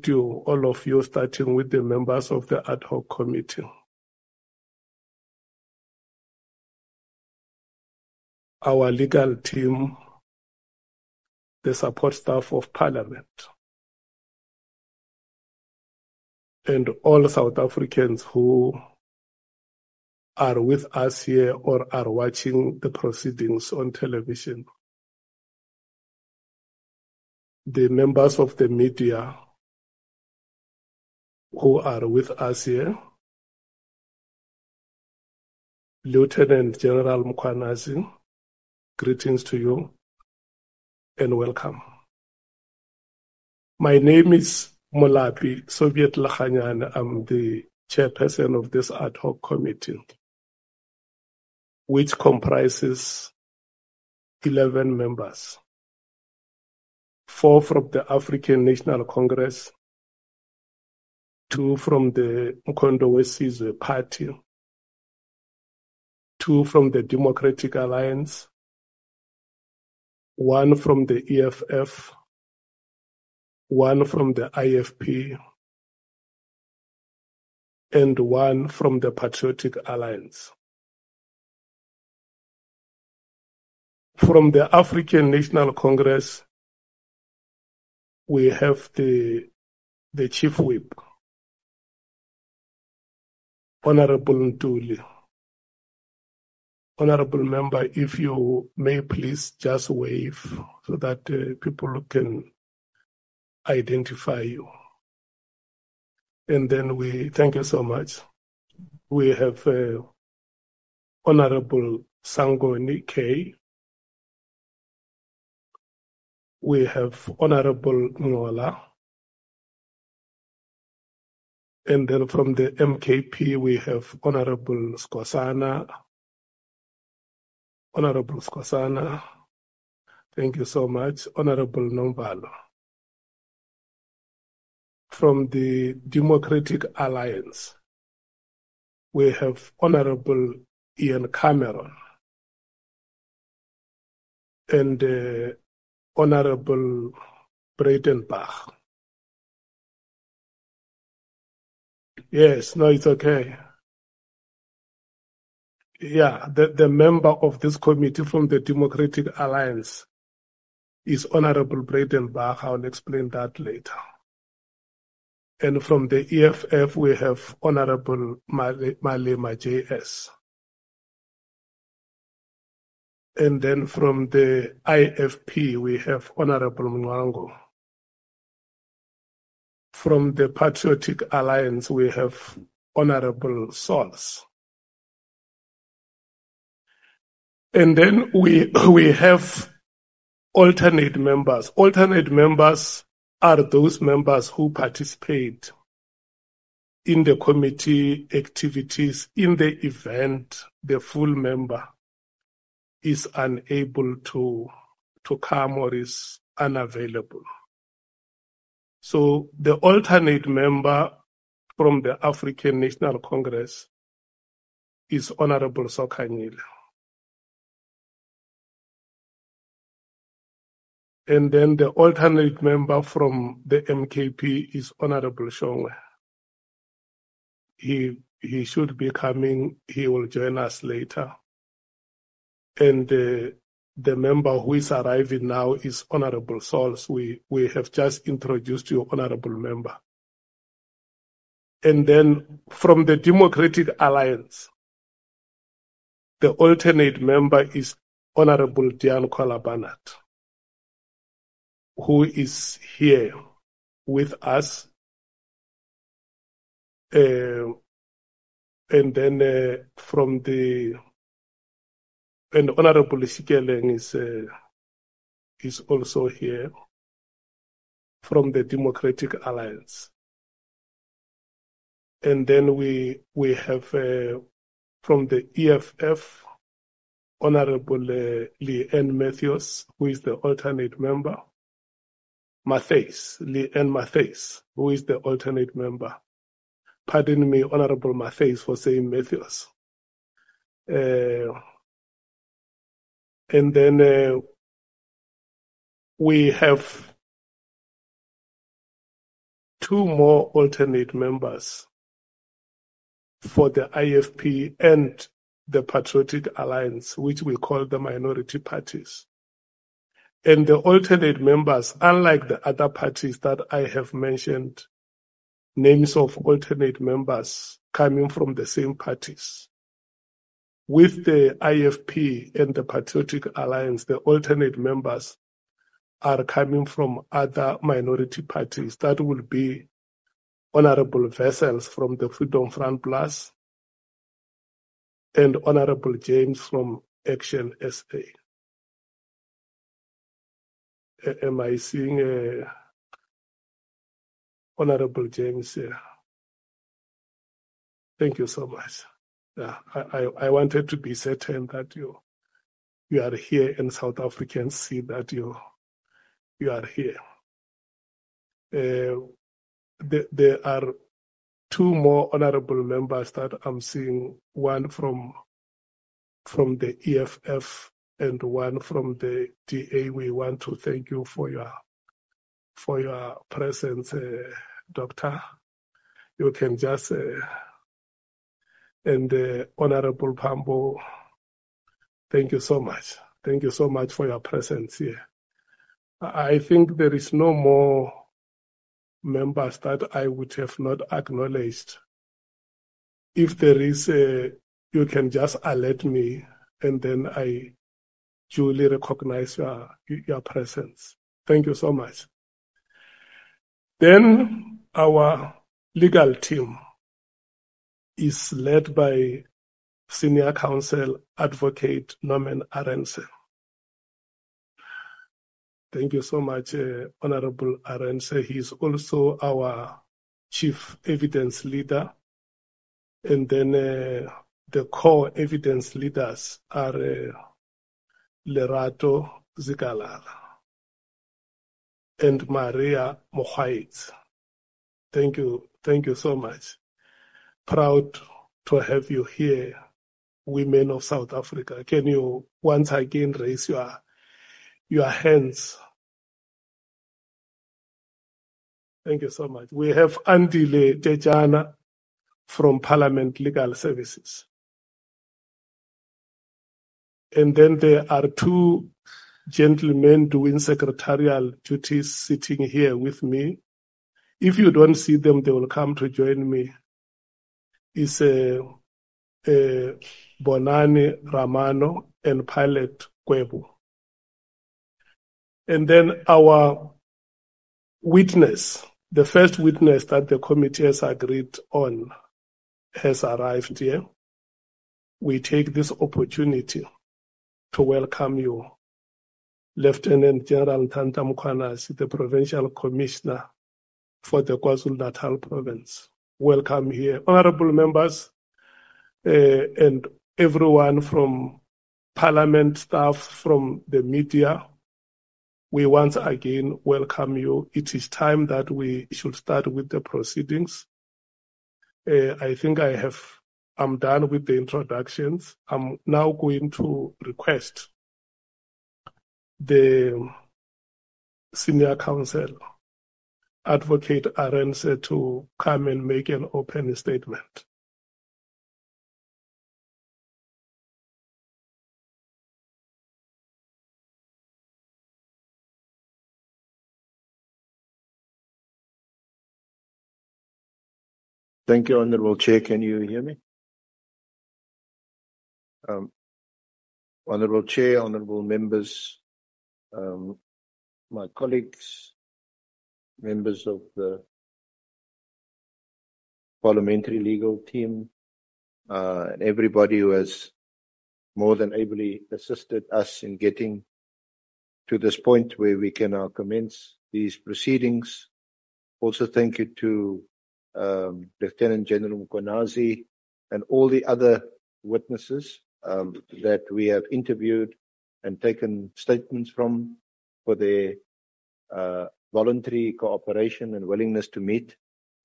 you, all of you, starting with the members of the ad hoc committee. Our legal team, the support staff of Parliament, and all South Africans who are with us here or are watching the proceedings on television. The members of the media who are with us here, Lieutenant General Mkhwanazi, greetings to you and welcome. My name is Molapi Soviet Lakhanyane. I'm the chairperson of this ad hoc committee, which comprises 11 members, 4 from the African National Congress, 2 from the Mkondo Wesizwe Party, 2 from the Democratic Alliance, 1 from the EFF, 1 from the IFP, and 1 from the Patriotic Alliance. From the African National Congress, we have the Chief Whip, Honorable Ntuli. Honorable Member, if you may please just wave so that people can identify you. And then we thank you so much. We have Honorable Sangoni K. We have Honorable Ngola. And then from the MKP, we have Honorable Skosana. Honorable Skosana, thank you so much. Honorable Nombalo. From the Democratic Alliance, we have Honorable Ian Cameron and Honorable Breitenbach. Yes, no, it's okay. Yeah, the member of this committee from the Democratic Alliance is Honorable Breitenbach. I'll explain that later. And from the EFF, we have Honorable Malema JS. And then from the IFP, we have Honorable Mwango. From the Patriotic Alliance, we have Honorable Sols. And then we have alternate members. Alternate members are those members who participate in the committee activities in the event the full member is unable to come or is unavailable. So the alternate member from the African National Congress is Honorable Sokanyile. And then the alternate member from the MKP is Honorable Shongwe. He should be coming. He will join us later. And the member who is arriving now is Honorable Sols. We have just introduced you, Honorable Member. And then from the Democratic Alliance, the alternate member is Honorable Dian Kwalabanat, who is here with us. And then from the and Honorable Shikeleng is also here from the Democratic Alliance. And then we have from the EFF, Honorable Leanne Matthews, who is the alternate member. Leanne Matthews, who is the alternate member. Pardon me, Honorable Matthews, for saying Matthews. And then we have two more alternate members for the IFP and the Patriotic Alliance, which we call the minority parties. And the alternate members, unlike the other parties that I have mentioned, names of alternate members coming from the same parties. With the IFP and the Patriotic Alliance, the alternate members are coming from other minority parties. That will be Honorable Vessels from the Freedom Front Plus and Honorable James from Action SA. Am I seeing Honorable James here? Thank you so much. Yeah, I wanted to be certain that you are here and South Africans see that you are here. There are two more honorable members that I'm seeing, one from the EFF and one from the DA. We want to thank you for your presence, Doctor. You can just and Honorable Pambo, thank you so much. Thank you so much for your presence here. I think there is no more members that I would have not acknowledged. If there is you can just alert me and then I duly recognize your presence. Thank you so much. Then our legal team is led by Senior Counsel Advocate Norman Arendse. Thank you so much, Honorable Arendse. He is also our Chief Evidence Leader. And then the core evidence leaders are Lerato Zikalala and Maria Mohait. Thank you so much. Proud to have you here, women of South Africa. Can you once again raise your hands? Thank you so much. We have Andile Tejana from Parliament Legal Services. And then there are two gentlemen doing secretarial duties sitting here with me. If you don't see them, they will come to join me. It's Bonani Ramano and Pilot Kwebu. And then our witness, the first witness that the committee has agreed on, has arrived here. We take this opportunity to welcome you, Lieutenant General Ntanta Mkhwanazi, the Provincial Commissioner for the KwaZulu-Natal Province. Welcome here. Honorable members and everyone from Parliament, staff, from the media, we once again welcome you. It is time that we should start with the proceedings. I think I'm done with the introductions. I'm now going to request the Senior Counsel, Advocate Arendse, to come and make an opening statement. Thank you, Honorable Chair. Can you hear me? Honorable Chair, honorable members, my colleagues, members of the parliamentary legal team, and everybody who has more than ably assisted us in getting to this point where we can now commence these proceedings. Also, thank you to Lieutenant General Mkhwanazi and all the other witnesses that we have interviewed and taken statements from for their voluntary cooperation and willingness to meet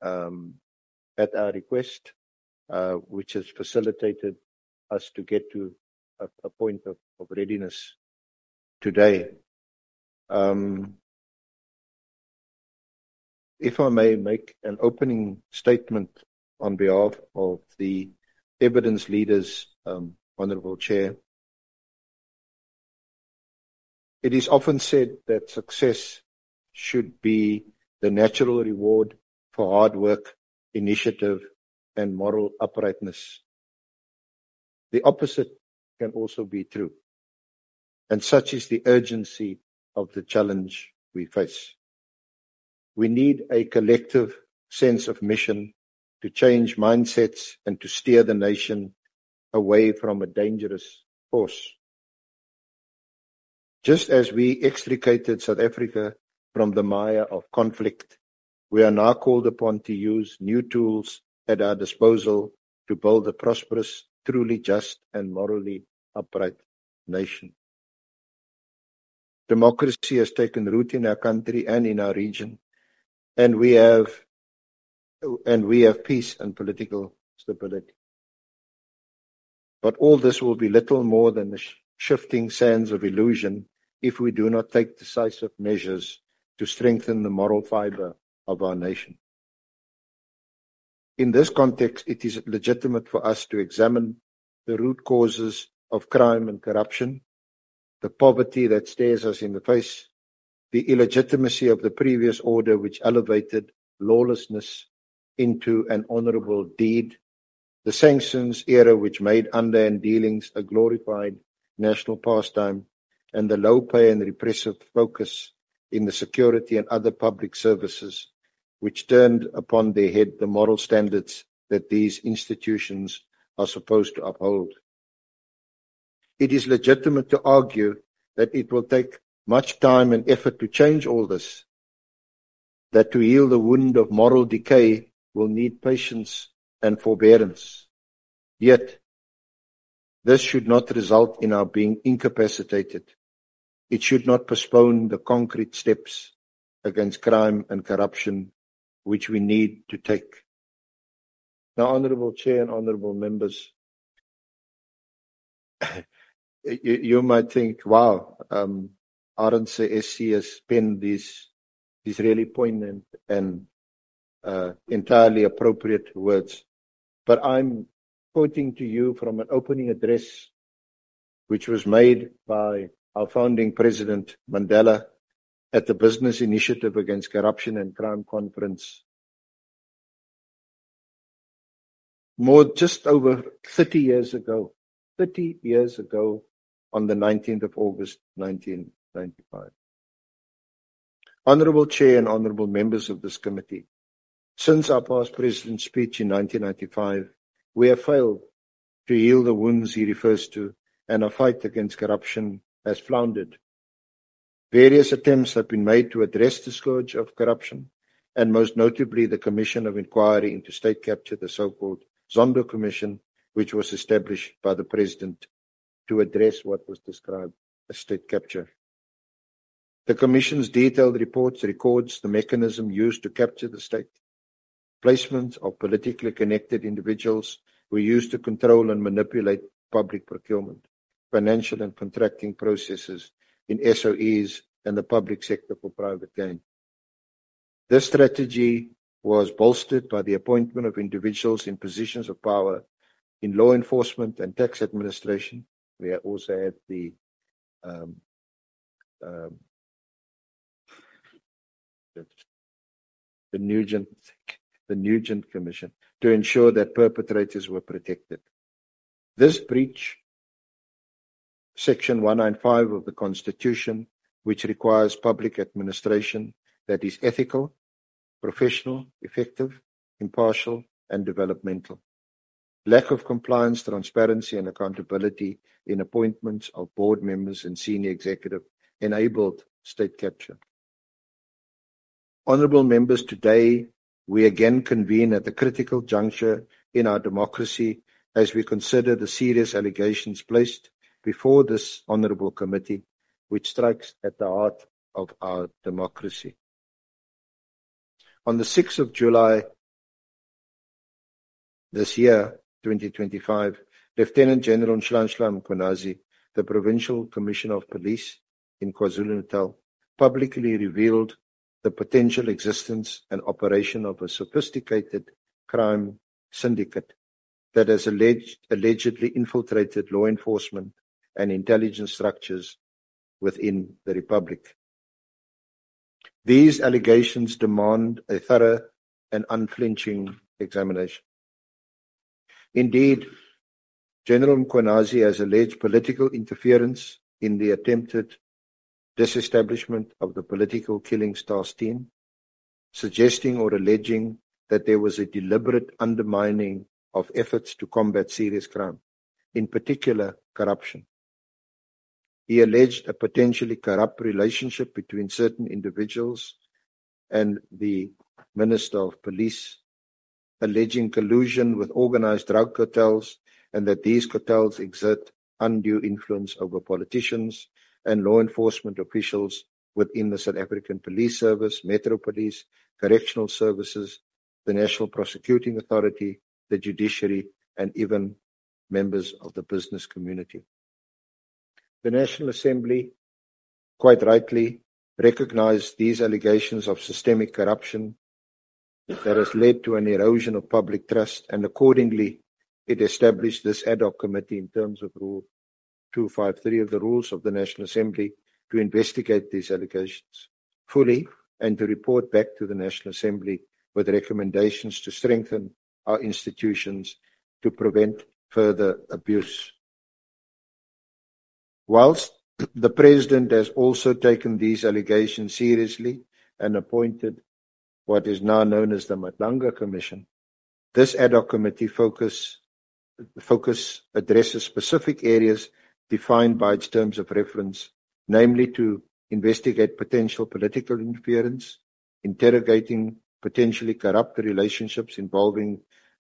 at our request, which has facilitated us to get to a point of readiness today. if I may make an opening statement on behalf of the evidence leaders, Honourable Chair. It is often said that success should be the natural reward for hard work, initiative, and moral uprightness. The opposite can also be true, and such is the urgency of the challenge we face. We need a collective sense of mission to change mindsets and to steer the nation away from a dangerous course. Just as we extricated South Africa from the mire of conflict, we are now called upon to use new tools at our disposal to build a prosperous, truly just and morally upright nation. Democracy has taken root in our country and in our region, and we have peace and political stability. But all this will be little more than the shifting sands of illusion if we do not take decisive measures to strengthen the moral fiber of our nation. In this context, it is legitimate for us to examine the root causes of crime and corruption, the poverty that stares us in the face, the illegitimacy of the previous order which elevated lawlessness into an honourable deed, the sanctions era which made underhand dealings a glorified national pastime, and the low pay and repressive focus in the security and other public services which turned upon their head the moral standards that these institutions are supposed to uphold. It is legitimate to argue that it will take much time and effort to change all this, that to heal the wound of moral decay will need patience and forbearance. Yet, this should not result in our being incapacitated. It should not postpone the concrete steps against crime and corruption which we need to take. Now, Honourable Chair and Honourable Members, you might think, wow, Arendse SC has penned these really poignant and entirely appropriate words. But I'm quoting to you from an opening address which was made by our founding President Mandela at the Business Initiative Against Corruption and Crime Conference just over 30 years ago. 30 years ago on the 19th of August 1995. Honourable Chair and Honourable Members of this committee, since our past President's speech in 1995, we have failed to heal the wounds he refers to, and our fight against corruption has floundered. Various attempts have been made to address the scourge of corruption, and most notably the Commission of Inquiry into State Capture, the so-called Zondo Commission, which was established by the President to address what was described as state capture. The Commission's detailed reports records the mechanism used to capture the state. Placements of politically connected individuals were used to control and manipulate public procurement, financial and contracting processes in SOEs and the public sector for private gain. This strategy was bolstered by the appointment of individuals in positions of power in law enforcement and tax administration. We also had the Nugent Commission to ensure that perpetrators were protected. This breach Section 195 of the Constitution, which requires public administration that is ethical, professional, effective, impartial, and developmental. Lack of compliance, transparency, and accountability in appointments of board members and senior executive enabled state capture. Honourable members, today we again convene at a critical juncture in our democracy as we consider the serious allegations placed before this honourable committee, which strikes at the heart of our democracy. On the 6th of July this year, 2025, Lieutenant General Nhlanhla Mkhwanazi, the Provincial Commissioner of Police in KwaZulu-Natal, publicly revealed the potential existence and operation of a sophisticated crime syndicate that has allegedly infiltrated law enforcement and intelligence structures within the Republic. These allegations demand a thorough and unflinching examination. Indeed, General Mkhwanazi has alleged political interference in the attempted disestablishment of the Political Killings Task Team, suggesting or alleging that there was a deliberate undermining of efforts to combat serious crime, in particular corruption. He alleged a potentially corrupt relationship between certain individuals and the Minister of Police, alleging collusion with organized drug cartels, and that these cartels exert undue influence over politicians and law enforcement officials within the South African Police Service, Metro Police, Correctional Services, the National Prosecuting Authority, the judiciary, and even members of the business community. The National Assembly, quite rightly, recognized these allegations of systemic corruption that has led to an erosion of public trust, and accordingly, it established this ad hoc committee in terms of Rule 253 of the Rules of the National Assembly to investigate these allegations fully and to report back to the National Assembly with recommendations to strengthen our institutions to prevent further abuse. Whilst the President has also taken these allegations seriously and appointed what is now known as the Matlanga Commission, this ad hoc committee focus addresses specific areas defined by its terms of reference, namely to investigate potential political interference, interrogating potentially corrupt relationships involving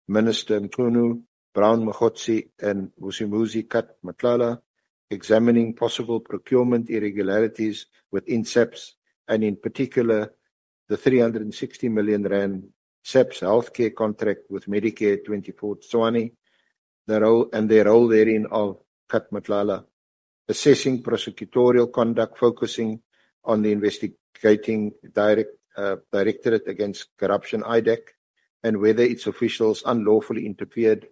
Minister Mchunu, Brown Mokgotsi, and Vusimuzi Kat Matlala, examining possible procurement irregularities within SAPS, and in particular the 360 million rand SAPS healthcare contract with Medicare 24 Tswane, their role therein of Kat Matlala, assessing prosecutorial conduct focusing on the investigating Directorate Against Corruption, IDAC, and whether its officials unlawfully interfered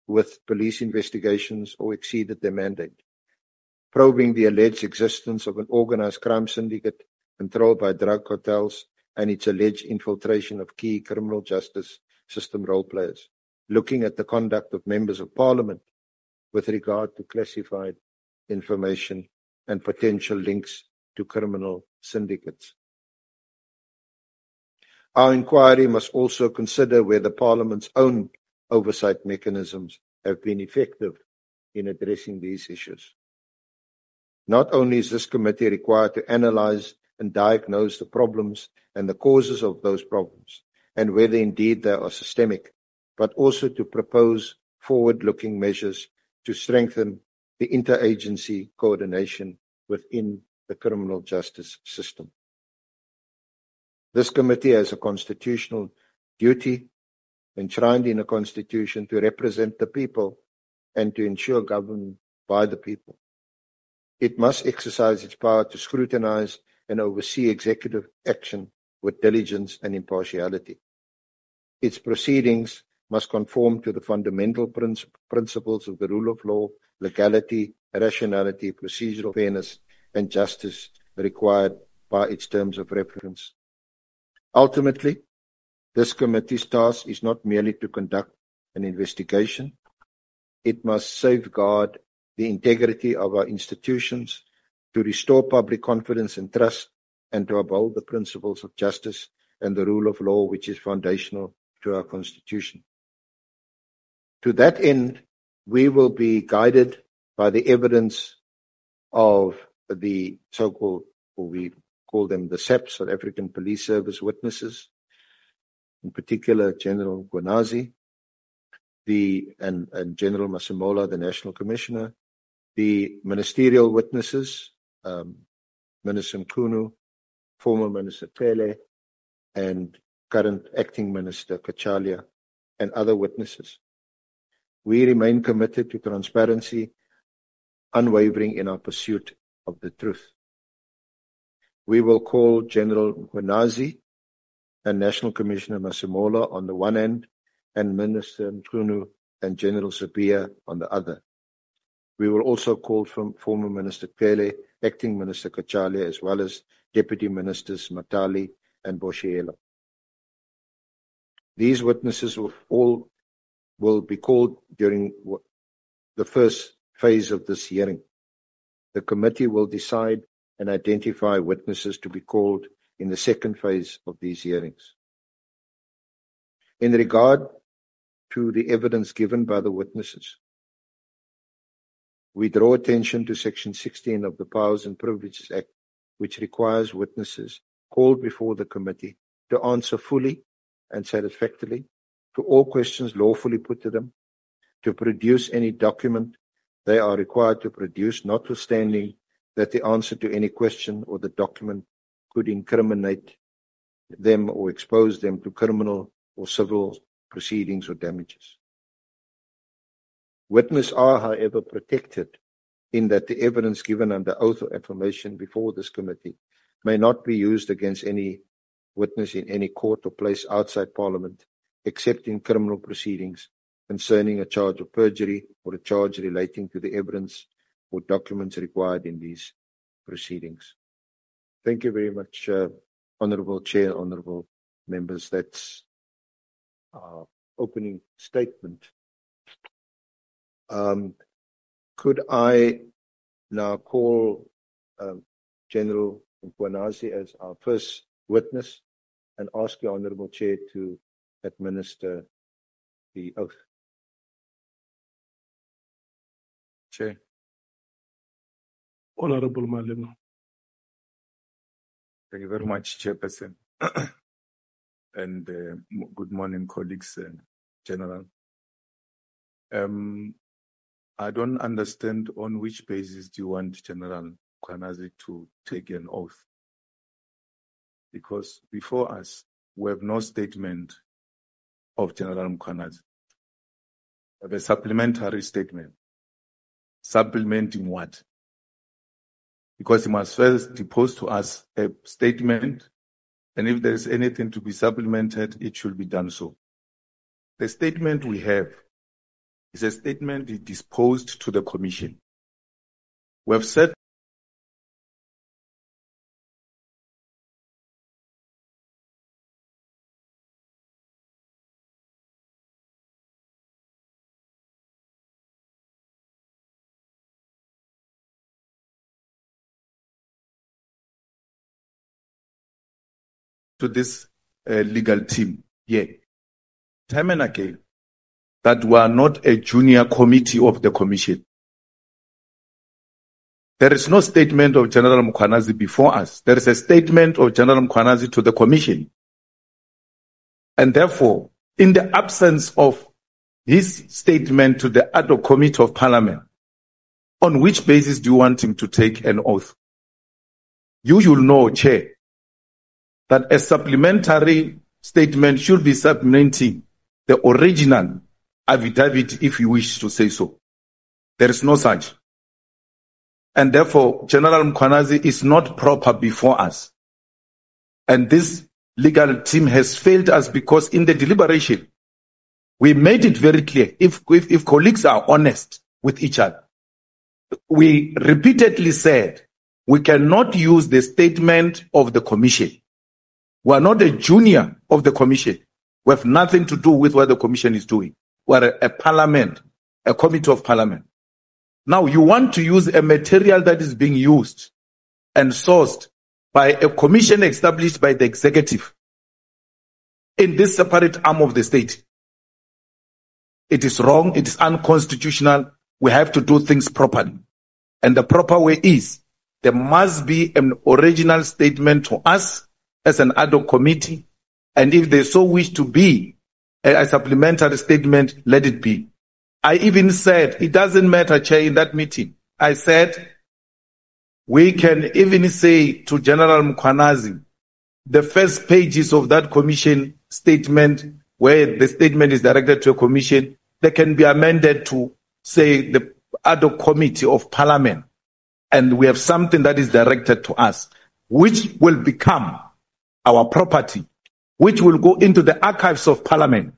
with police investigations or exceeded their mandate, probing the alleged existence of an organized crime syndicate controlled by drug cartels and its alleged infiltration of key criminal justice system role players, looking at the conduct of members of parliament with regard to classified information and potential links to criminal syndicates. Our inquiry must also consider whether Parliament's own oversight mechanisms have been effective in addressing these issues. Not only is this committee required to analyze and diagnose the problems and the causes of those problems, and whether indeed they are systemic, but also to propose forward-looking measures to strengthen the interagency coordination within the criminal justice system. This committee has a constitutional duty enshrined in a constitution to represent the people and to ensure government by the people. It must exercise its power to scrutinize and oversee executive action with diligence and impartiality. Its proceedings must conform to the fundamental principles of the rule of law, legality, rationality, procedural fairness, and justice required by its terms of reference. Ultimately, this committee's task is not merely to conduct an investigation. It must safeguard the integrity of our institutions, to restore public confidence and trust, and to uphold the principles of justice and the rule of law, which is foundational to our Constitution. To that end, we will be guided by the evidence of the so-called, or we call them the SAPS, South African Police Service witnesses, in particular General Mkhwanazi, and General Masemola, the National Commissioner, the ministerial witnesses, Minister Mchunu, former Minister Pele, and current Acting Minister Kachalia, and other witnesses. We remain committed to transparency, unwavering in our pursuit of the truth. we will call General Mkhwanazi and National Commissioner Masemola on the one end, and Minister Mchunu and General Sabia on the other. We will also call from former Minister Pele, Acting Minister Kachale, as well as Deputy Ministers Matali and Boshiela. These witnesses will be called during the first phase of this hearing. The committee will decide and identify witnesses to be called in the second phase of these hearings. In regard to the evidence given by the witnesses, we draw attention to Section 16 of the Powers and Privileges Act, which requires witnesses called before the committee to answer fully and satisfactorily to all questions lawfully put to them, to produce any document they are required to produce, notwithstanding that the answer to any question or the document could incriminate them or expose them to criminal or civil proceedings or damages. Witnesses are, however, protected in that the evidence given under oath or affirmation before this committee may not be used against any witness in any court or place outside Parliament, except in criminal proceedings concerning a charge of perjury or a charge relating to the evidence or documents required in these proceedings. Thank you very much, Honourable Chair, Honourable Members. That's our opening statement. Could I now call General Mkhwanazi as our first witness and ask the Honourable Chair to administer the oath? Chair. Honourable Malema. Thank you very much, Chairperson. And good morning, colleagues and General. I don't understand on which basis do you want General Mkhwanazi to take an oath? Because before us, we have no statement of General Mkhwanazi. We have a supplementary statement. Supplementing what? Because he must first depose to us a statement, and if there is anything to be supplemented, it should be done so. The statement we have is a statement disposed to the Commission. We have said to this legal team here, time and again, that we are not a junior committee of the Commission. There is no statement of General Mkhwanazi before us. There is a statement of General Mkhwanazi to the Commission. And therefore, in the absence of his statement to the ad hoc committee of Parliament, on which basis do you want him to take an oath? You should know, Chair, that a supplementary statement should be supplementing the original affidavit, if you wish to say so. There is no such. And therefore, General Mkhwanazi is not proper before us. And this legal team has failed us because in the deliberation, we made it very clear, if colleagues are honest with each other, we repeatedly said we cannot use the statement of the Commission. We are not a junior of the Commission. We have nothing to do with what the Commission is doing. We are a Parliament, a Committee of Parliament. Now you want to use a material that is being used and sourced by a commission established by the executive in this separate arm of the state. It is wrong. It is unconstitutional. We have to do things properly. And the proper way is there must be an original statement to us as an ad hoc committee. And if they so wish to be a supplementary statement, let it be. I even said, it doesn't matter, Chair, in that meeting. I said, we can even say to General Mkhwanazi, the first pages of that commission statement, where the statement is directed to a commission, they can be amended to say the ad hoc committee of Parliament. And we have something that is directed to us. which will become our property, which will go into the archives of Parliament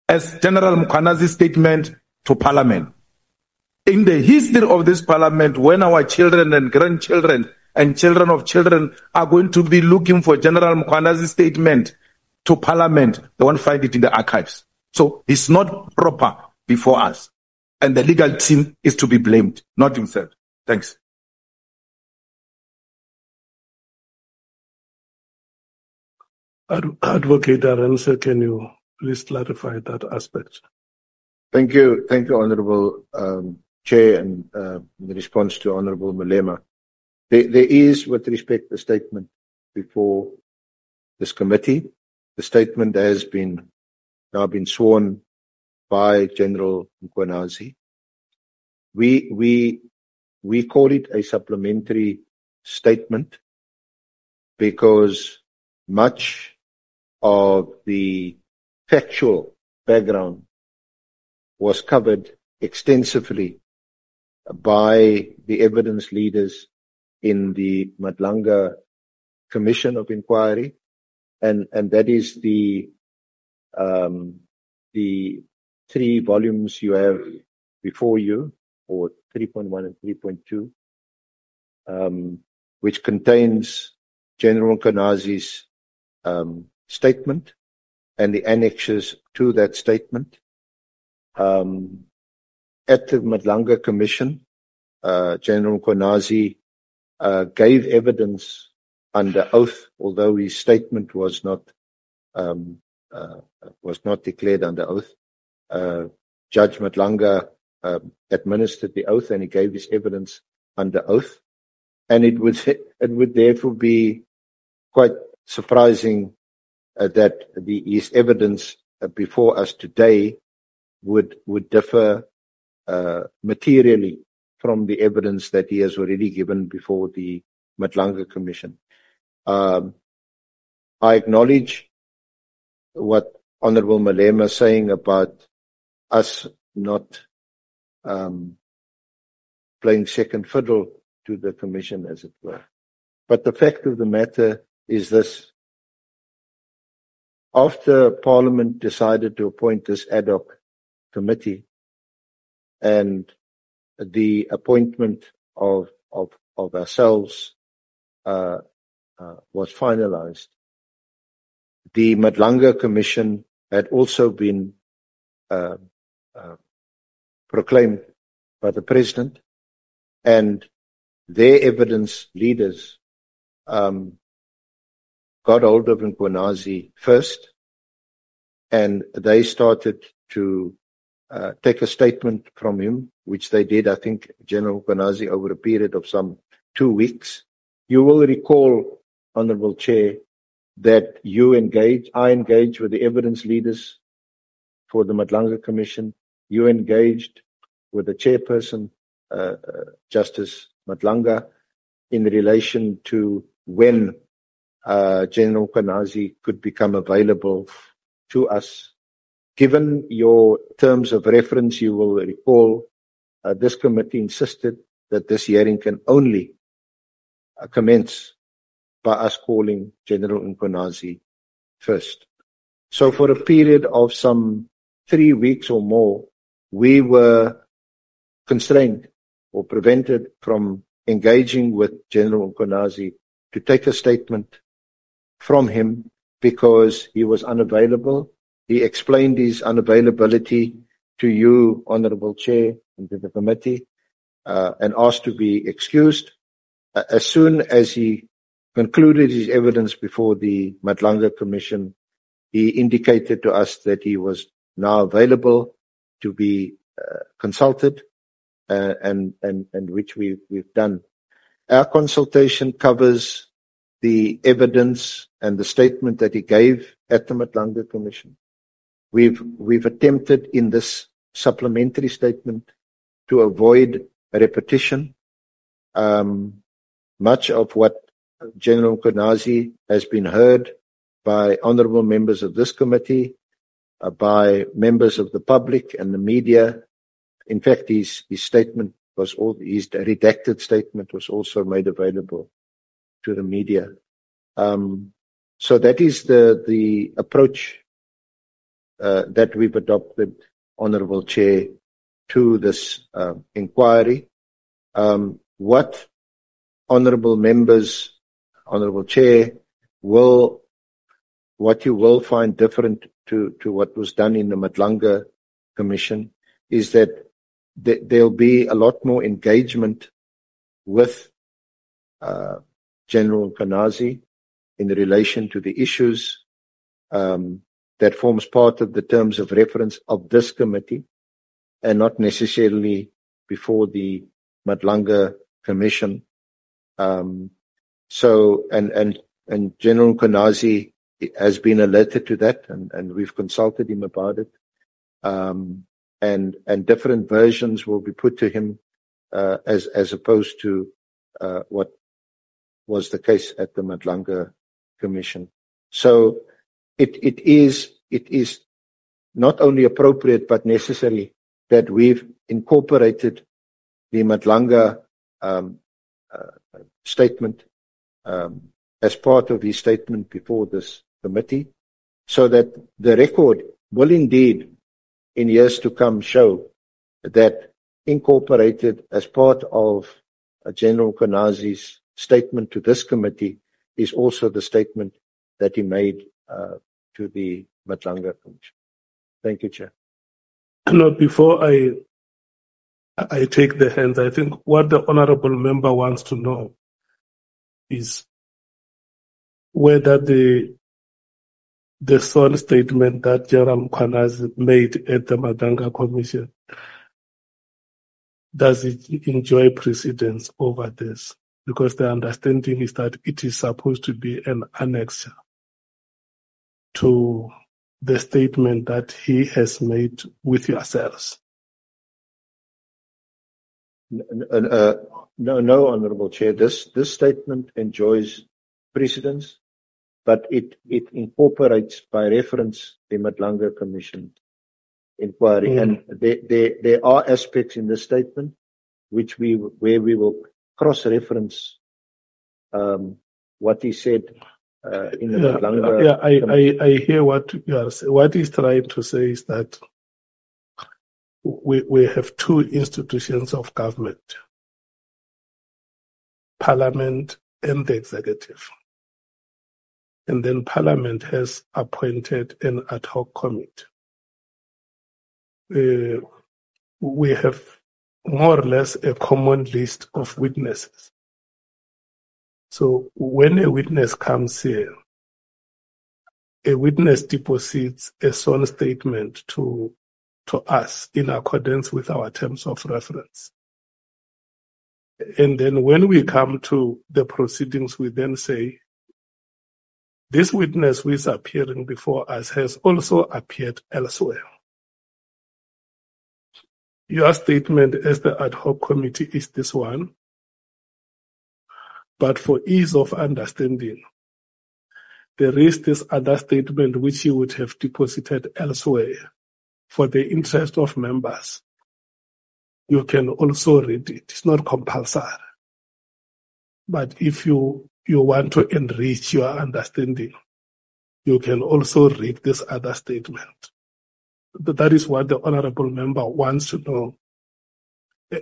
as General Mkhwanazi's statement to Parliament. In the history of this Parliament, when our children and grandchildren and children of children are going to be looking for General Mkhwanazi's statement to Parliament, they won't find it in the archives. So it's not proper before us. And the legal team is to be blamed, not himself. Thanks. Advocate Arendse, can you please clarify that aspect? Thank you, Honourable Chair, and in response to Honourable Malema. There is, with respect, a statement before this committee. The statement has now been sworn by General Mkhwanazi. We call it a supplementary statement because much of the factual background was covered extensively by the evidence leaders in the Madlanga Commission of Inquiry, and that is the 3 volumes you have before you, or 3.1 and 3.2, which contains General Mkhwanazi's statement and the annexes to that statement. At the Madlanga Commission, General Mkhwanazi gave evidence under oath, although his statement was not declared under oath. Judge Madlanga administered the oath, and he gave his evidence under oath. And it would therefore be quite surprising that his evidence before us today would differ materially from the evidence that he has already given before the Madlanga Commission. I acknowledge what Honourable Malema is saying about us not playing second fiddle to the Commission, as it were. But the fact of the matter is this. After Parliament decided to appoint this ad hoc committee and the appointment of ourselves was finalized, the Madlanga Commission had also been proclaimed by the President, and their evidence leaders got hold of Mkhwanazi first, and they started to take a statement from him, which they did, I think, General Mkhwanazi, over a period of some 2 weeks. You will recall, Honourable Chair, that I engaged with the evidence leaders for the Madlanga Commission. You engaged with the chairperson, Justice Madlanga, in relation to when General Mkhwanazi could become available to us. Given your terms of reference, you will recall this committee insisted that this hearing can only commence by us calling General Mkhwanazi first. So for a period of some 3 weeks or more, we were constrained or prevented from engaging with General Mkhwanazi to take a statement from him because he was unavailable. He explained his unavailability to you, Honourable Chair, and to the committee, and asked to be excused. As soon as he concluded his evidence before the Madlanga Commission, he indicated to us that he was now available to be consulted, and which we've done. Our consultation covers the evidence and the statement that he gave at the Madlanga Commission. We've attempted in this supplementary statement to avoid a repetition. Much of what General Mkhwanazi has been heard by honourable members of this committee, by members of the public and the media. In fact, his redacted statement was also made available the media. So that is the approach that we've adopted, Honourable Chair, to this inquiry. What honourable members, Honourable Chair, what you will find different to what was done in the Madlanga Commission is that there'll be a lot more engagement with General Mkhwanazi in relation to the issues that forms part of the terms of reference of this committee, and not necessarily before the Madlanga Commission. So General Mkhwanazi has been alerted to that, and we've consulted him about it. And different versions will be put to him as opposed to what was the case at the Madlanga Commission. So it is not only appropriate but necessary that we've incorporated the Madlanga statement as part of his statement before this committee, so that the record will indeed in years to come show that incorporated as part of General Mkhwanazi's statement to this committee is also the statement that he made to the Madlanga Commission. Thank you, Chair. No, before I take the hands, I think what the honourable member wants to know is whether the sworn statement that General Mkhwanazi made at the Madlanga Commission, does it enjoy precedence over this? Because the understanding is that it is supposed to be an annexure to the statement that he has made with yourselves. No, Honourable Chair. This statement enjoys precedence, but it incorporates by reference the Madlanga Commission inquiry, and there are aspects in this statement where we will cross-reference what he said in the Madlanga. Yeah, I hear what you are saying. What he's trying to say is that we have two institutions of government, Parliament and the Executive. And then Parliament has appointed an ad hoc committee. We have more or less a common list of witnesses. So when a witness comes here, a witness deposits a sworn statement to us in accordance with our terms of reference. And then when we come to the proceedings, we then say, this witness who is appearing before us has also appeared elsewhere. Your statement as the ad hoc committee is this one, but for ease of understanding, there is this other statement which you would have deposited elsewhere. For the interest of members, you can also read it. It's not compulsory. But if you want to enrich your understanding, you can also read this other statement. That is what the honourable member wants to know.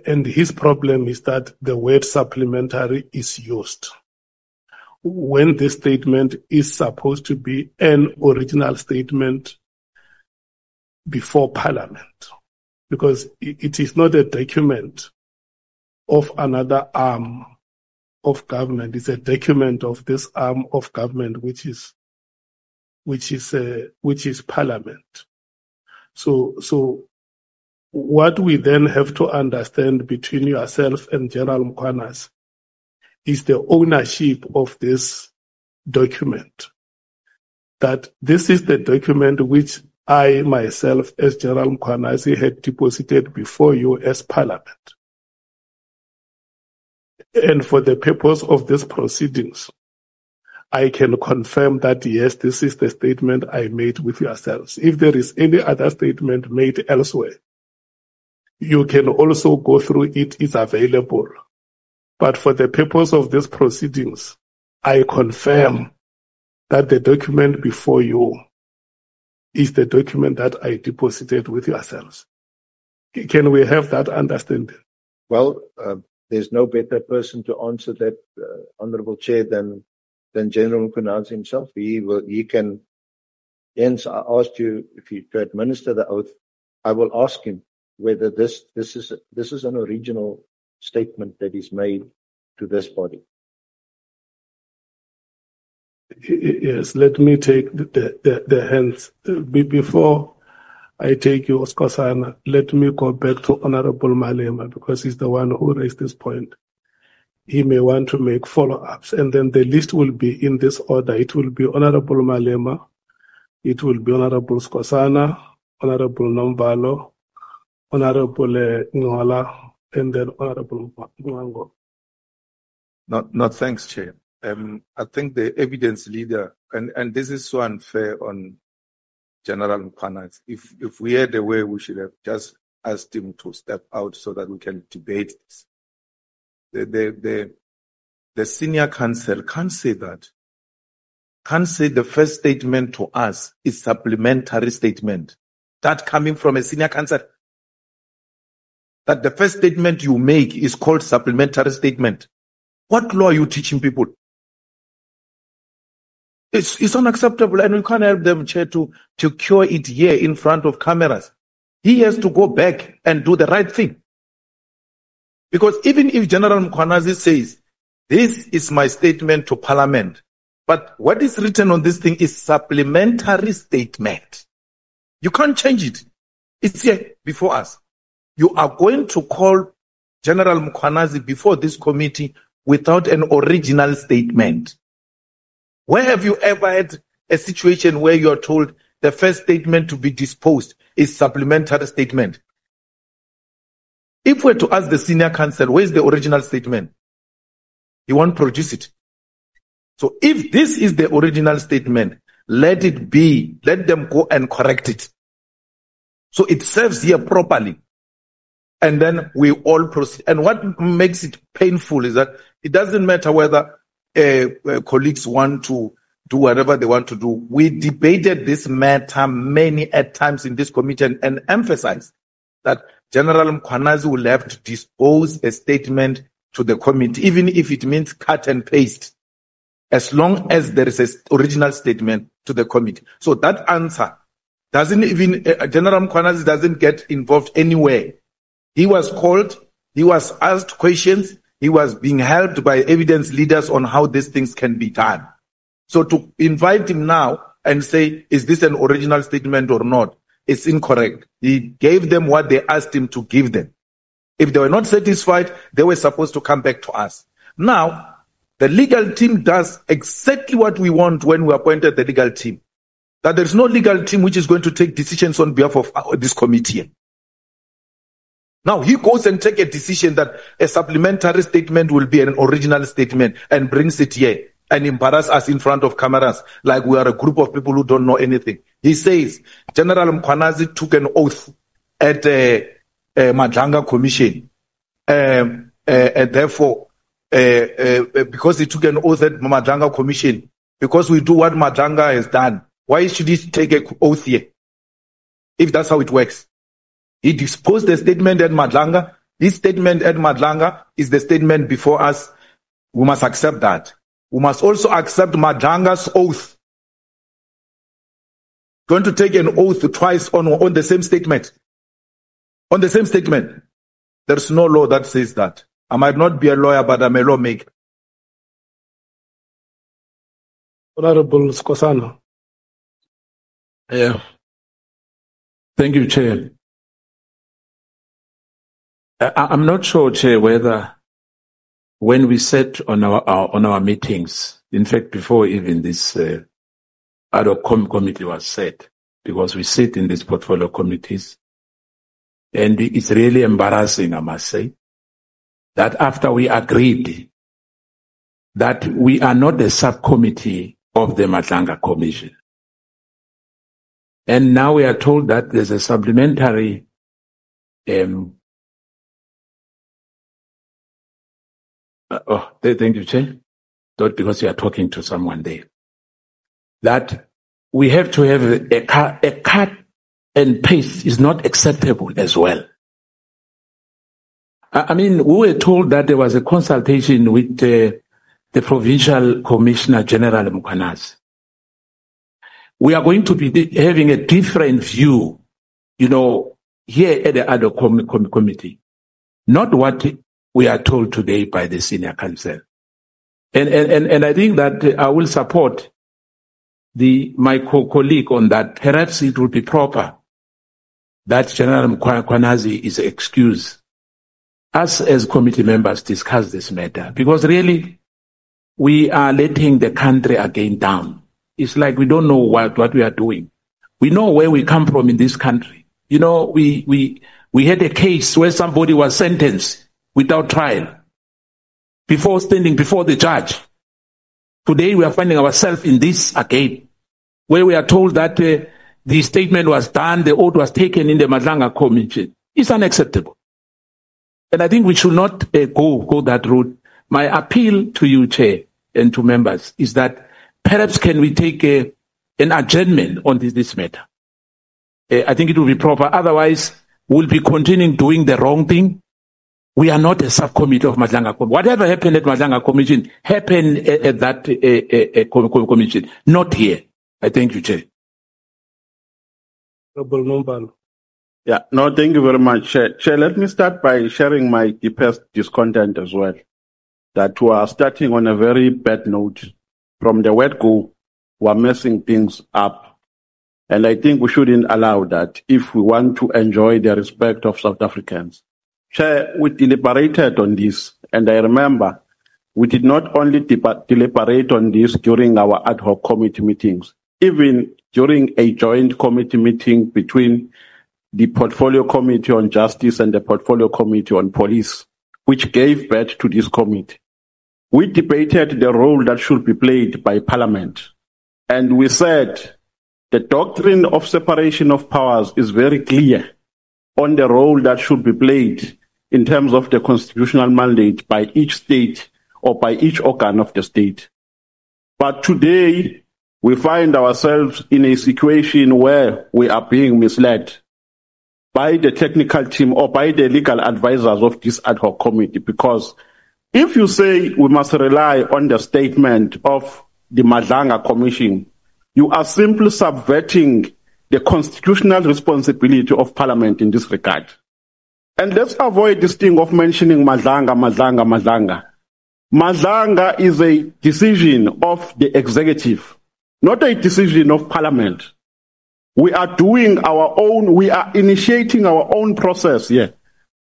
And his problem is that the word supplementary is used when this statement is supposed to be an original statement before Parliament, because it is not a document of another arm of government. It's a document of this arm of government, which is Parliament. So what we then have to understand between yourself and General Mkhwanazi is the ownership of this document. That this is the document which I myself as General Mkhwanazi had deposited before you as Parliament. And for the purpose of these proceedings, I can confirm that yes, this is the statement I made with yourselves. If there is any other statement made elsewhere, you can also go through it. It's available. But for the purpose of these proceedings, I confirm that the document before you is the document that I deposited with yourselves. Can we have that understanding? Well, there's no better person to answer that, Honorable Chair, than General Mkhwanazi himself. He can. Hence, I asked you to administer the oath. I will ask him whether this is an original statement that is made to this body. Yes, let me take the hands. Before I take you, Skosana, let me go back to Honorable Malema, because he's the one who raised this point. He may want to make follow-ups, and then the list will be in this order. It will be Honorable Malema, it will be Honorable Skosana, Honorable Nombalo, Honorable Ngola, and then Honorable Mwango. No, thanks, Chair. I think the evidence leader, and this is so unfair on General Mkhwanazi. If we had a way, we should have just asked him to step out so that we can debate this. The senior counsel can't say that. Can't say the first statement to us is supplementary statement. That coming from a senior counsel. That the first statement you make is called supplementary statement. What law are you teaching people? It's unacceptable, and we can't help them, Chair, to cure it here in front of cameras. He has to go back and do the right thing. Because even if General Mkhwanazi says, this is my statement to Parliament, but what is written on this thing is supplementary statement. You can't change it. It's here before us. You are going to call General Mkhwanazi before this committee without an original statement. Where have you ever had a situation where you are told the first statement to be disposed is supplementary statement? If we're to ask the senior counsel, where's the original statement? He won't produce it. So if this is the original statement, let it be. Let them go and correct it. So it serves here properly. And then we all proceed. And what makes it painful is that it doesn't matter whether colleagues want to do whatever they want to do. We debated this matter many times in this committee and emphasized that General Mkhwanazi will have to dispose a statement to the committee, even if it means cut and paste, as long as there is an original statement to the committee. So that answer doesn't even, General Mkhwanazi doesn't get involved anywhere. He was called, he was asked questions, he was being helped by evidence leaders on how these things can be done. So to invite him now and say, is this an original statement or not? It's incorrect. He gave them what they asked him to give them. If they were not satisfied, they were supposed to come back to us. Now, the legal team does exactly what we want when we appointed the legal team. That there's no legal team which is going to take decisions on behalf of this committee. Now he goes and takes a decision that a supplementary statement will be an original statement and brings it here and embarrass us in front of cameras like we are a group of people who don't know anything. He says General Mkhwanazi took an oath at Madlanga Commission, and therefore, because he took an oath at Madlanga Commission, because we do what Madlanga has done, why should he take an oath here? If that's how it works. He disposed the statement at Madlanga. This statement at Madlanga is the statement before us. We must accept that. We must also accept Madlanga's oath. Going to take an oath twice on the same statement. On the same statement. There's no law that says that. I might not be a lawyer, but I'm a lawmaker. Honorable Skosana. Yeah. Thank you, Chair. I'm not sure, Chair, whether when we sat on our meetings, in fact, before even this ad hoc committee was set, because we sit in these portfolio committees, and it's really embarrassing, I must say, that after we agreed that we are not a subcommittee of the Madlanga Commission, and now we are told that there's a supplementary thank you, Chair. not because you are talking to someone there, that we have to have a cut and paste is not acceptable as well. I mean, we were told that there was a consultation with the Provincial Commissioner General Mkhwanazi. We are going to be having a different view, here at the other committee, not what we are told today by the senior counsel. And I think that I will support my colleague on that. Perhaps it would be proper that General Mkhwanazi is excused. Us as committee members discuss this matter, because really we are letting the country again down. It's like we don't know what we are doing. We know where we come from in this country. We had a case where somebody was sentenced without trial before standing before the judge. Today we are finding ourselves in this again, where we are told that the statement was done, the oath was taken in the Madlanga Commission. It's unacceptable. And I think we should not go that route. My appeal to you, Chair, and to members is that perhaps can we take an adjournment on this matter? I think it will be proper. Otherwise, we'll be continuing doing the wrong thing. We are not a subcommittee of Madlanga Commission. Whatever happened at Madlanga Commission happened at that commission, not here. I thank you, Chair. Yeah, no, thank you very much, Chair. Chair, let me start by sharing my deepest discontent as well. That we are starting on a very bad note. From the word go, we are messing things up. And I think we shouldn't allow that if we want to enjoy the respect of South Africans. Chair, we deliberated on this, and I remember we did not only deliberate on this during our ad hoc committee meetings, even during a joint committee meeting between the Portfolio Committee on Justice and the Portfolio Committee on Police, which gave birth to this committee. We debated the role that should be played by Parliament. And we said the doctrine of separation of powers is very clear on the role that should be played in terms of the constitutional mandate by each state or by each organ of the state. But today, we find ourselves in a situation where we are being misled by the technical team or by the legal advisors of this ad hoc committee, because if you say we must rely on the statement of the Madlanga Commission, you are simply subverting the constitutional responsibility of Parliament in this regard. And let's avoid this thing of mentioning Madlanga. Madlanga is a decision of the executive, not a decision of Parliament. We are doing our own, we are initiating our own process here.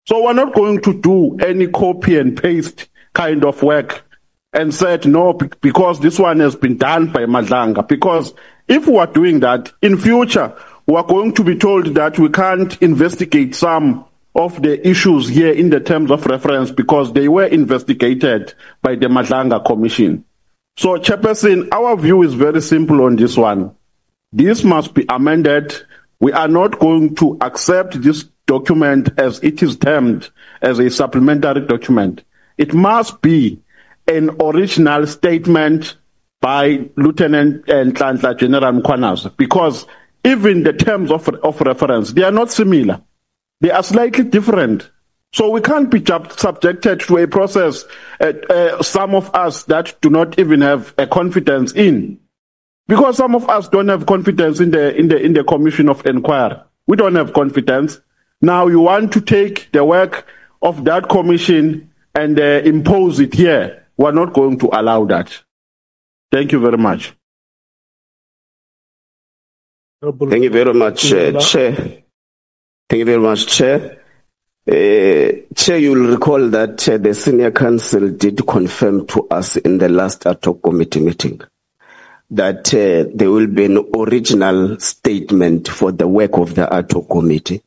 So we're not going to do any copy and paste kind of work and said, no, because this one has been done by Madlanga. Because if we are doing that, in future, we are going to be told that we can't investigate some of the issues here in the terms of reference because they were investigated by the Madlanga Commission. So, Chairperson, our view is very simple on this one. This must be amended. We are not going to accept this document as it is termed as a supplementary document. It must be an original statement by Lieutenant Nhlanhla General Mkhwanazi, because even the terms of reference, they are not similar. They are slightly different. So we can't be subjected to a process, some of us that do not even have a confidence in. Because some of us don't have confidence in the Commission of Inquiry. We don't have confidence. Now you want to take the work of that commission and impose it here. We're not going to allow that. Thank you very much. Thank you very much, Chair. Thank you very much, Chair. Chair, you'll recall that the Senior Counsel did confirm to us in the last ad hoc committee meeting that there will be an original statement for the work of the ad hoc committee,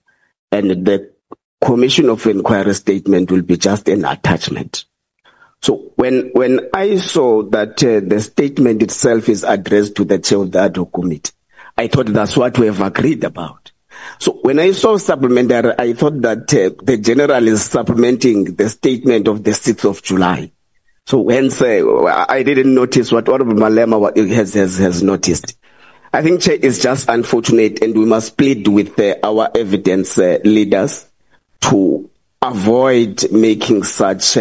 and the Commission of Inquiry statement will be just an attachment. So when I saw that the statement itself is addressed to the chair of the ad hoc committee, I thought that's what we have agreed about. So when I saw supplementary, I thought that the general is supplementing the statement of the 6th of July. So hence, I didn't notice what Honorable Malema has noticed. I think, Chair, it's just unfortunate, and we must plead with our evidence leaders to avoid making such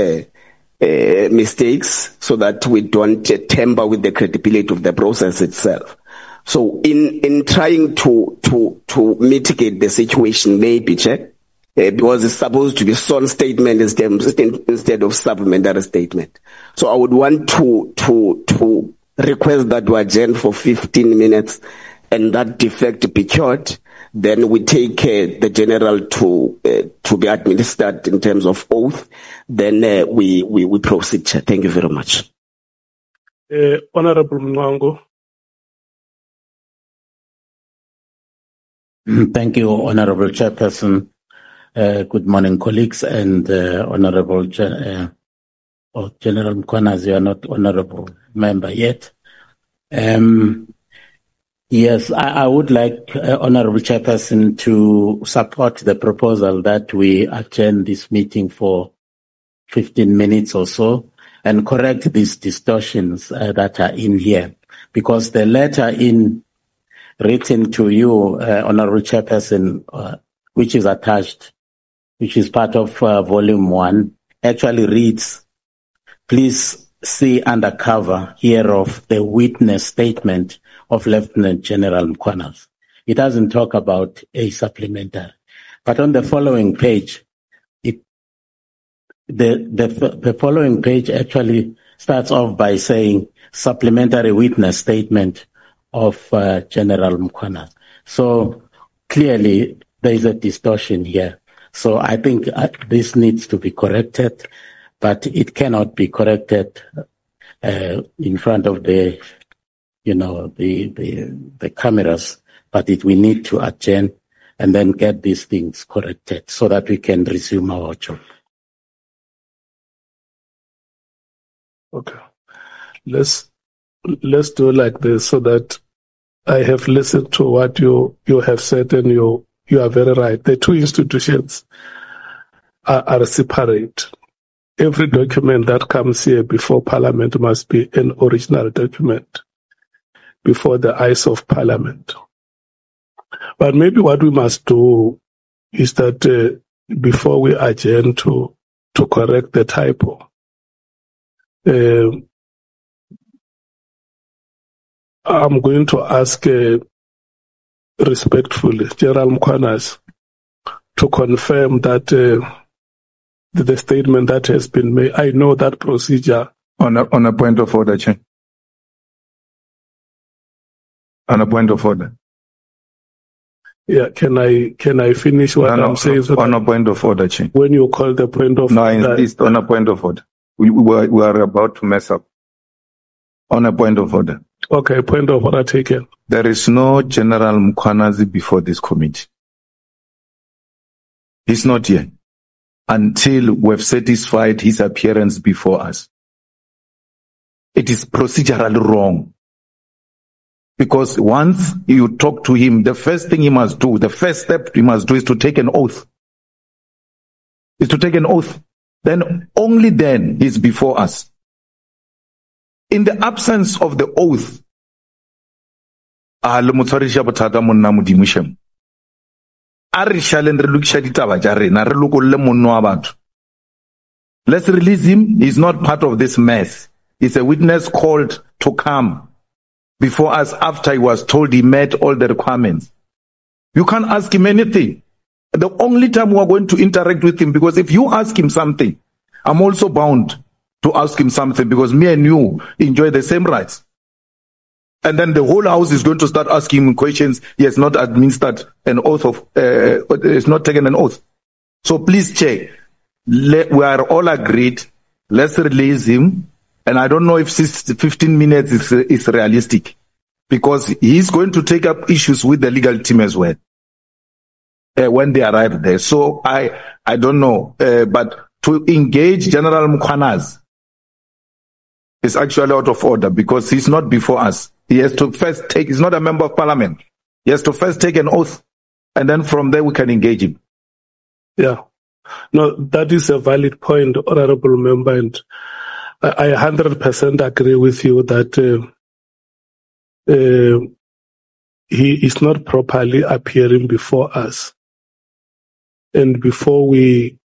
mistakes so that we don't tamper with the credibility of the process itself. So in trying to mitigate the situation, maybe, Chair, because it's supposed to be sworn statement instead of supplementary statement. So I would want to request that we adjourn for 15 minutes and that defect be cured. Then we take the general to be administered in terms of oath. Then we proceed. Thank you very much. Honorable Mwango. Thank you, Honorable Chairperson. Good morning, colleagues, and Honorable General Mkhwanazi, you are not Honorable Member yet. Yes, I would like Honorable Chairperson to support the proposal that we adjourn this meeting for 15 minutes or so and correct these distortions that are in here, because the letter written to you, Honorable Chairperson, which is attached, which is part of volume 1, actually reads, please see under cover hereof the witness statement of Lieutenant General Mkhwanazi. It doesn't talk about a supplementary. But on the following page, the following page actually starts off by saying supplementary witness statement of General Mkhwanazi. So clearly there is a distortion here. So I think this needs to be corrected, but it cannot be corrected in front of the cameras, but we need to adjourn and then get these things corrected so that we can resume our job. Okay. Let's do like this so that I have listened to what you have said, and you are very right. The two institutions are separate. Every document that comes here before Parliament must be an original document before the eyes of Parliament. But maybe what we must do is that before we adjourn to correct the typo, I'm going to ask respectfully General Mkhwanazi to confirm that the statement that has been made. I know that procedure. On a point of order, Chair. On a point of order. Yeah, can I finish what I'm saying? So on a point of order, Chair. When you call the point of order. No, I insist on a point of order. We are about to mess up. On a point of order. Okay, point of order taken. There is no General Mkhwanazi before this committee. He's not here until we've satisfied his appearance before us. It is procedurally wrong. Because once you talk to him, the first thing he must do, the first step he must do is to take an oath. Is to take an oath. Then, only then, he's before us. In the absence of the oath, let's release him. He's not part of this mess. He's a witness called to come before us after he was told he met all the requirements. You can't ask him anything. The only time we are going to interact with him, because if you ask him something, I'm also bound to ask him something, because me and you enjoy the same rights. And then the whole house is going to start asking him questions. He has not administered an oath of, has not taken an oath. So please check. We are all agreed. Let's release him. And I don't know if 15 minutes is realistic, because he's going to take up issues with the legal team as well when they arrive there. So I don't know, but to engage General Mkhwanazi is actually out of order, because he's not before us. He has to first he's not a member of Parliament. He has to first take an oath, and then from there we can engage him. Yeah. No, that is a valid point, Honorable Member, and I 100% agree with you that he is not properly appearing before us. And before we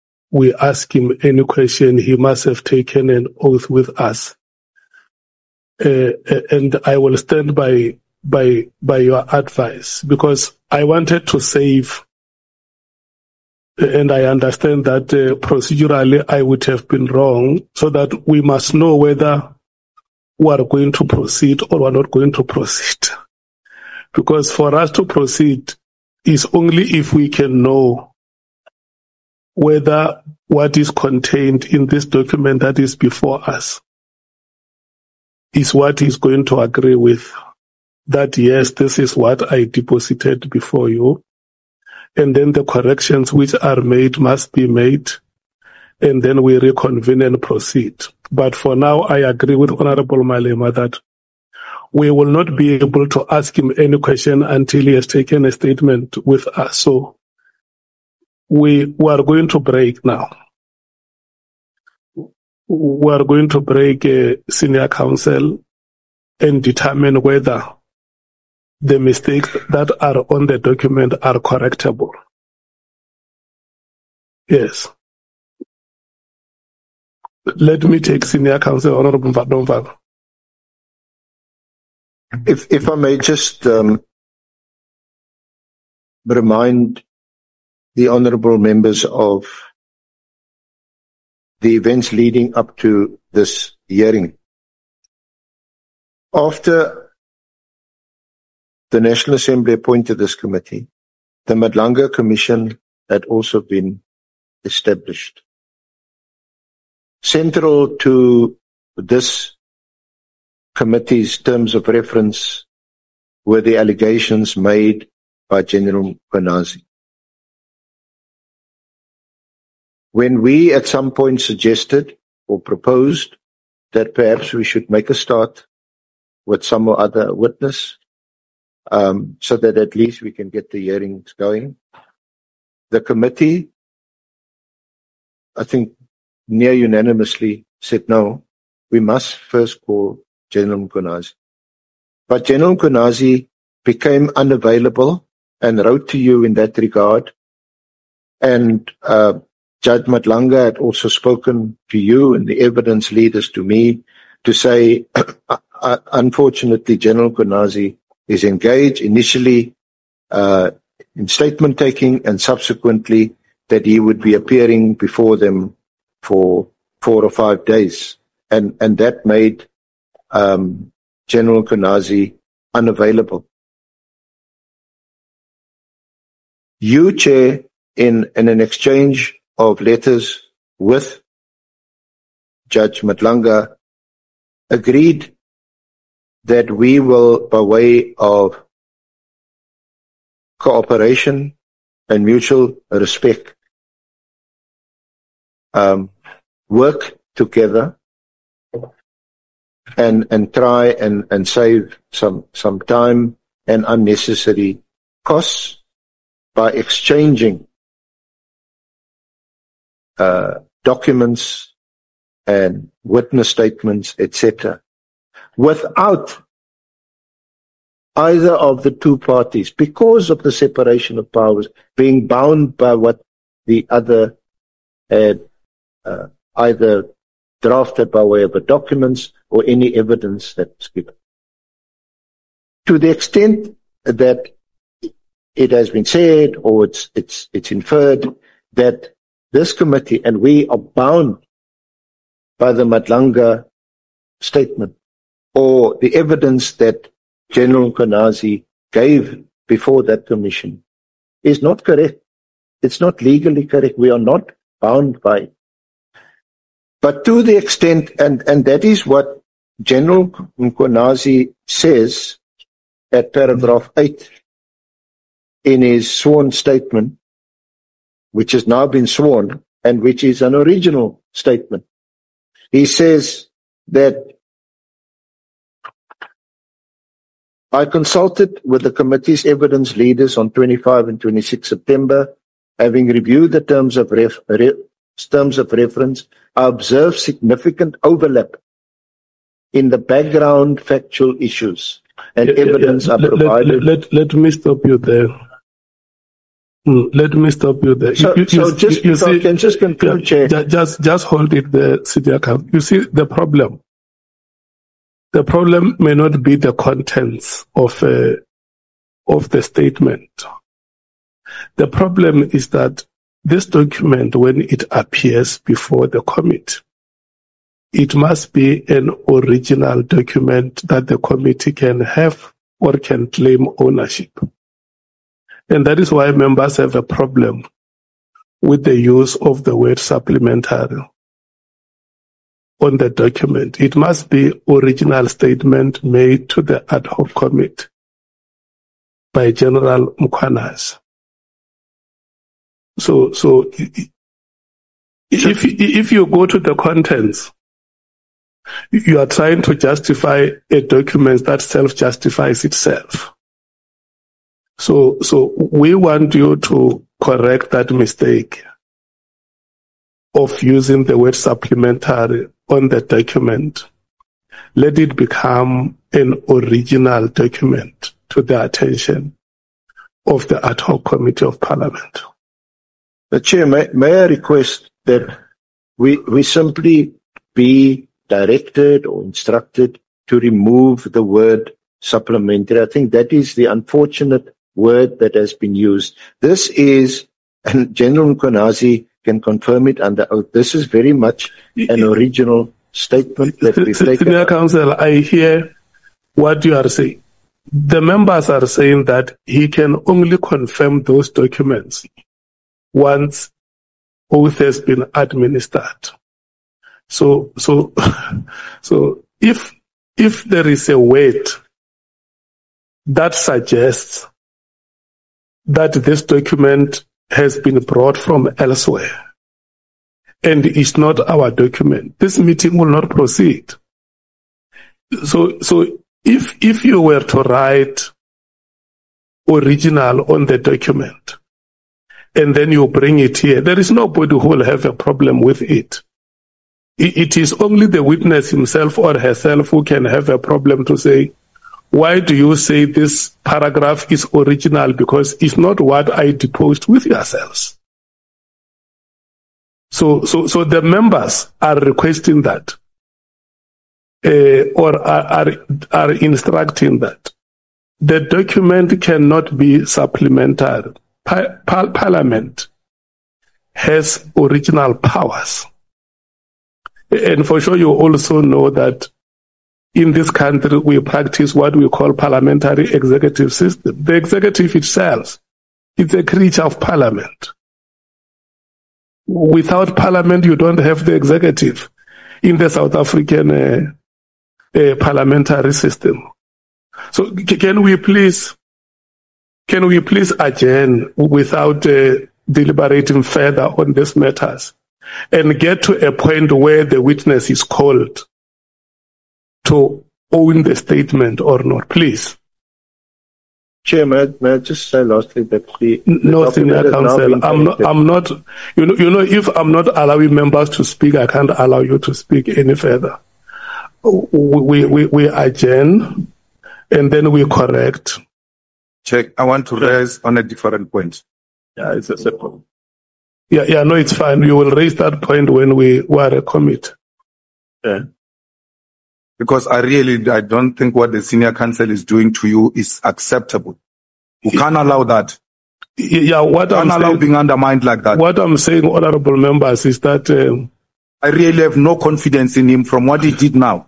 ask him any question, he must have taken an oath with us. And I will stand by your advice, because I wanted to save, and I understand that procedurally I would have been wrong, so that we must know whether we are going to proceed or we are not going to proceed. Because for us to proceed is only if we can know whether what is contained in this document that is before us is what he's going to agree with. That yes, this is what I deposited before you. And then the corrections which are made must be made. And then we reconvene and proceed. But for now, I agree with Honorable Malema that we will not be able to ask him any question until he has taken a statement with us. So we are going to break now. We are going to break senior council and determine whether the mistakes that are on the document are correctable. Yes. Let me take senior counsel, Honorable Mvadomva. If I may just remind the honourable members of the events leading up to this hearing. After the National Assembly appointed this committee, the Madlanga Commission had also been established. Central to this committee's terms of reference were the allegations made by General Mkhwanazi. When we at some point suggested or proposed that perhaps we should make a start with some other witness, so that at least we can get the hearings going, the committee, I think, near unanimously said no, we must first call General Mkhwanazi. But General Mkhwanazi became unavailable and wrote to you in that regard. And Judge Madlanga had also spoken to you and the evidence leaders to me to say, unfortunately, General Mkhwanazi is engaged initially in statement taking and subsequently that he would be appearing before them for 4 or 5 days. And that made General Mkhwanazi unavailable. You, Chair, in an exchange of letters with Judge Madlanga, agreed that we will, by way of cooperation and mutual respect, work together and try and save some time and unnecessary costs by exchanging documents and witness statements, etc., without either of the two parties, because of the separation of powers, being bound by what the other had either drafted by way of the documents or any evidence that's given. To the extent that it has been said or it's inferred that this committee and we are bound by the Madlanga statement or the evidence that General Mkhwanazi gave before that commission is not correct. It's not legally correct. We are not bound by it. But to the extent, and that is what General Mkhwanazi says at paragraph 8 in his sworn statement, which has now been sworn and which is an original statement. He says that I consulted with the committee's evidence leaders on 25 and 26 September. Having reviewed the terms of reference, I observed significant overlap in the background factual issues and evidence are provided. Let me stop you there. Let me stop you there. So just conclude, Chair. Just hold it there, Senior Counsel. You see, the problem may not be the contents of the statement. The problem is that this document, when it appears before the committee, it must be an original document that the committee can have or can claim ownership. And that is why members have a problem with the use of the word supplementary on the document. It must be original statement made to the ad hoc committee by General Mkhwanazi. So if you go to the contents, you are trying to justify a document that self-justifies itself. So we want you to correct that mistake of using the word supplementary on the document. Let it become an original document to the attention of the ad hoc committee of Parliament. The Chair, may I request that we simply be directed or instructed to remove the word supplementary. I think that is the unfortunate word that has been used. This is, and General Mkhwanazi can confirm it under oath, this is very much an original statement that we've taken. Senior Counsel, I hear what you are saying. The members are saying that he can only confirm those documents once oath has been administered. So if there is a weight that suggests that this document has been brought from elsewhere and is not our document, this meeting will not proceed. So if you were to write original on the document and then you bring it here, there is nobody who will have a problem with it. It is only the witness himself or herself who can have a problem to say, why do you say this paragraph is original? Because it's not what I deposed with yourselves. So the members are requesting that, or are instructing that the document cannot be supplementary. Parliament has original powers. And for sure you also know that in this country we practice what we call parliamentary executive system. The executive itself is a creature of parliament. Without parliament you don't have the executive in the South African parliamentary system. So can we please adjourn without deliberating further on these matters and get to a point where the witness is called to own the statement or not, please? Chair, may I just say lastly that no, Senior Counsel, I'm not. You know, if I'm not allowing members to speak, I can't allow you to speak any further. We adjourn and then we correct. Check. I want to raise on a different point. Yeah, it's a simple. Yeah, no, it's fine. You will raise that point when we were a committee. Yeah. Because I don't think what the Senior Counsel is doing to you is acceptable. We can't allow that. Yeah, what I'm saying, allow being undermined like that. What I'm saying, honorable members, is that I really have no confidence in him from what he did now.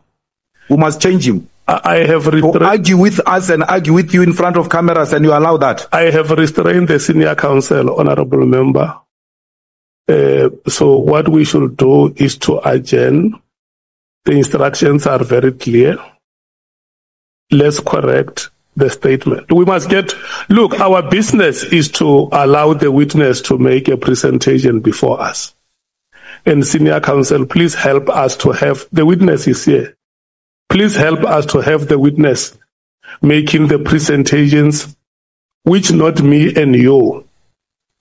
We must change him. I have to argue with us and argue with you in front of cameras, and you allow that. I have restrained the Senior Counsel, honorable member. So what we should do is to adjourn. The instructions are very clear. Let's correct the statement. We must look, our business is to allow the witness to make a presentation before us. And Senior Counsel, please help us to have, the witness is here. Please help us to have the witness making the presentations, which not me and you,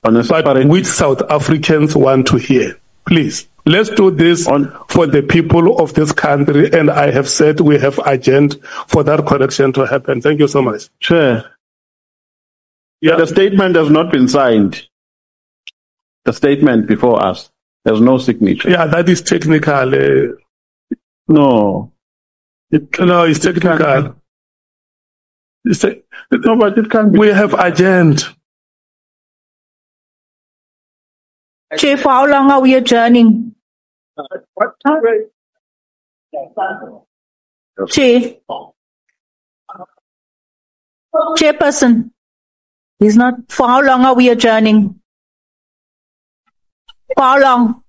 but which South Africans want to hear. Please. Let's do this for the people of this country, and I have said we have agenda for that correction to happen. Thank you so much. Chair. Yeah. The statement has not been signed. The statement before us. There's no signature. Yeah, that is technical. No. No, it's technical. No, but it can't be. We have agenda. Chair, for how long are we adjourning? Chair. Chairperson. He's not. For how long are we adjourning? For how long?